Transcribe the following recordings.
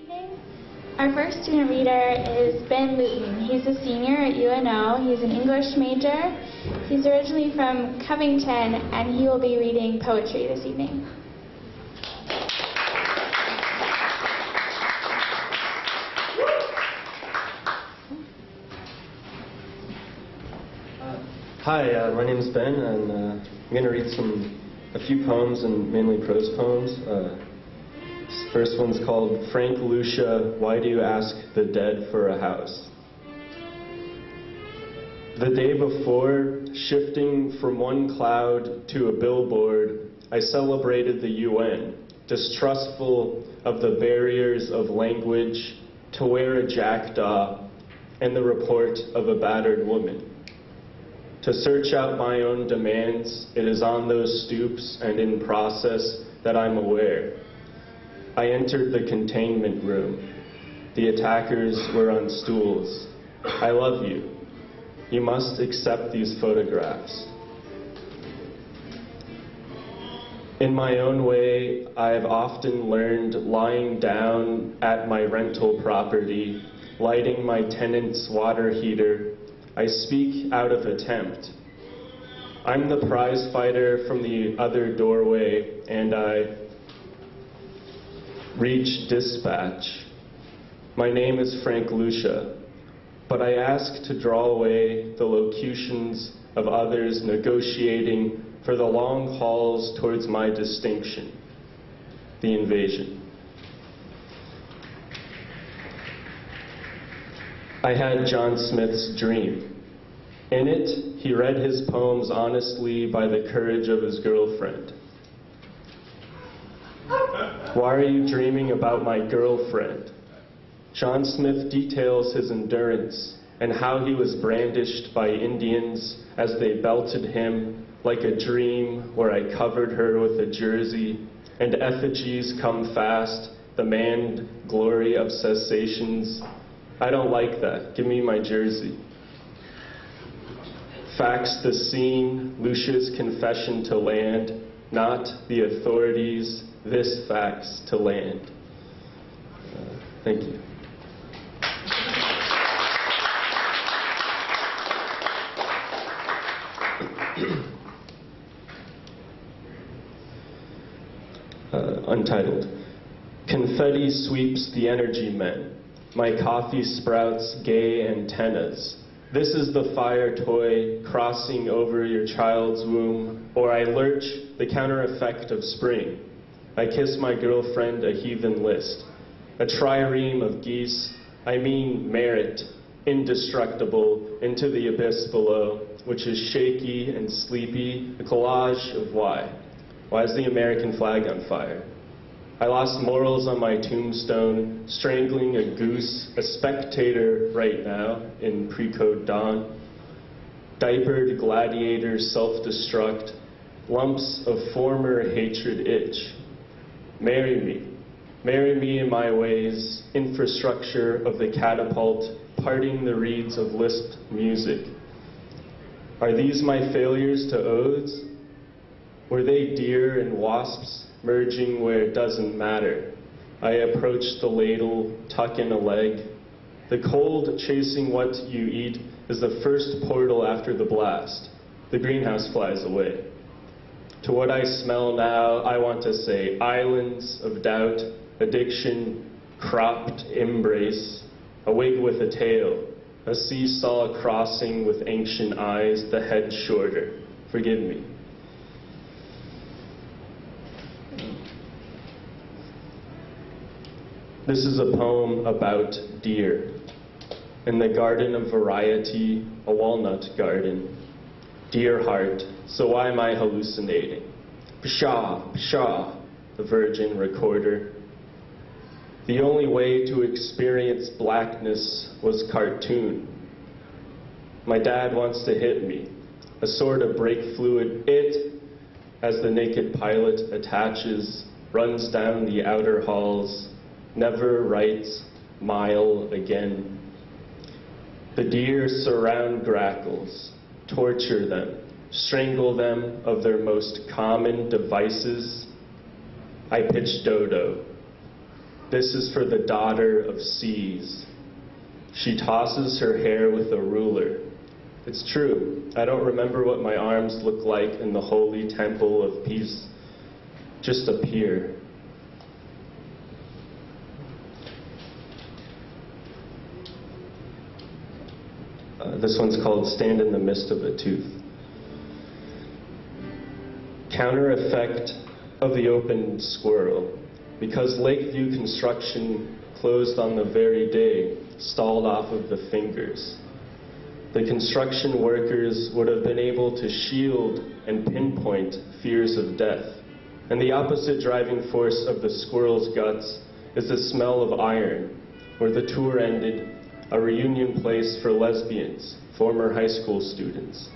evening. Our first student reader is Ben Luton. He's a senior at UNO. He's an English major. He's originally from Covington, and he will be reading poetry this evening. Hi, my name is Ben, and I'm going to read a few poems, and mainly prose poems. This first one's called Frank Lucia, Why Do You Ask the Dead for a House? The day before, shifting from one cloud to a billboard, I celebrated the UN, distrustful of the barriers of language, to wear a jackdaw, and the report of a battered woman. To search out my own demands, it is on those stoops and in process that I'm aware. I entered the containment room. The attackers were on stools. I love you. You must accept these photographs. In my own way, I have often learned lying down at my rental property, lighting my tenant's water heater. I speak out of attempt. I'm the prize fighter from the other doorway, and I reach dispatch. My name is Frank Lucia, but I ask to draw away the locutions of others negotiating for the long hauls towards my distinction, the invasion. I had John Smith's dream. In it, he read his poems honestly by the courage of his girlfriend. Why are you dreaming about my girlfriend? John Smith details his endurance and how he was brandished by Indians as they belted him like a dream where I covered her with a jersey, and effigies come fast, the manned glory of cessations. I don't like that. Give me my jersey. Fax the scene, Lucia's confession to land, not the authorities, this fax to land. Thank you. Untitled. Confetti sweeps the energy men. My coffee sprouts gay antennas. This is the fire toy crossing over your child's womb, or I lurch the counter effect of spring. I kiss my girlfriend a heathen list. A trireme of geese, I mean merit, indestructible, into the abyss below, which is shaky and sleepy, a collage of why. Why is the American flag on fire? I lost morals on my tombstone, strangling a goose, a spectator right now in pre-code dawn. Diapered gladiator self-destruct, lumps of former hatred itch. Marry me in my ways, infrastructure of the catapult, parting the reeds of lisped music. Are these my failures to odes? Were they deer and wasps? Merging where it doesn't matter. I approach the ladle, tuck in a leg. The cold chasing what you eat is the first portal after the blast. The greenhouse flies away. To what I smell now, I want to say islands of doubt, addiction, cropped embrace, a wig with a tail, a seesaw crossing with ancient eyes, the head shorter. Forgive me. This is a poem about deer. In the garden of variety, a walnut garden. Dear heart, so why am I hallucinating? Pshaw, pshaw, the virgin recorder. The only way to experience blackness was cartoon. My dad wants to hit me, a sort of brake fluid. It, as the naked pilot attaches, runs down the outer halls, never writes mile again. The deer surround grackles, torture them, strangle them of their most common devices. I pitch dodo. This is for the daughter of seas. She tosses her hair with a ruler. It's true, I don't remember what my arms look like in the holy temple of peace. Just appear. This one's called Stand in the Midst of a Tooth. Counter effect of the opened squirrel. Because Lakeview construction closed on the very day, stalled off of the fingers. The construction workers would have been able to shield and pinpoint fears of death. And the opposite driving force of the squirrel's guts is the smell of iron, where the tour ended, a reunion place for lesbians, former high school students.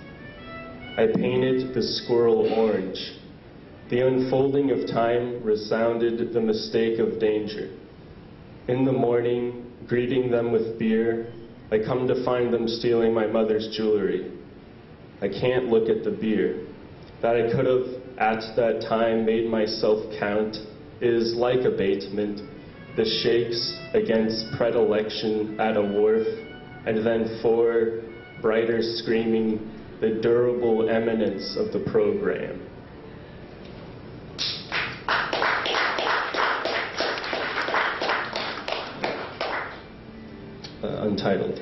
I painted the squirrel orange. The unfolding of time resounded the mistake of danger. In the morning, greeting them with beer, I come to find them stealing my mother's jewelry. I can't look at the beer. That I could have, at that time, made myself count is like abatement, the shakes against predilection at a wharf, and then four brighter screaming, the durable eminence of the program. Untitled.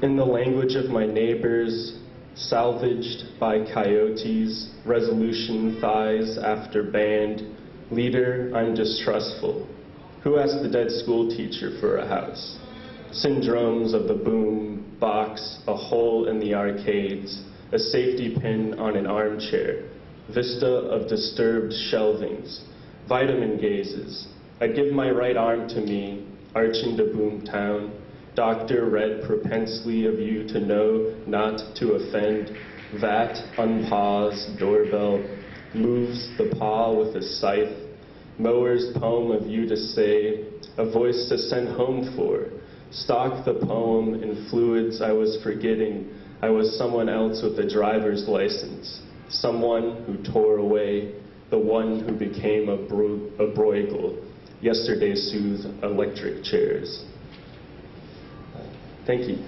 In the language of my neighbors, salvaged by coyotes, resolution thighs after band, leader, I'm distrustful. Who asked the dead school teacher for a house? Syndromes of the boom, box, a hole in the arcades, a safety pin on an armchair, vista of disturbed shelvings, vitamin gazes. I give my right arm to me, arching to Boomtown. Doctor read propensely of you to know, not to offend. That unpause, doorbell, moves the paw with a scythe. Mower's poem of you to say, a voice to send home for. Stock the poem in fluids I was forgetting. I was someone else with a driver's license. Someone who tore away, the one who became a Bruegel. Yesterday soothed electric chairs. Thank you.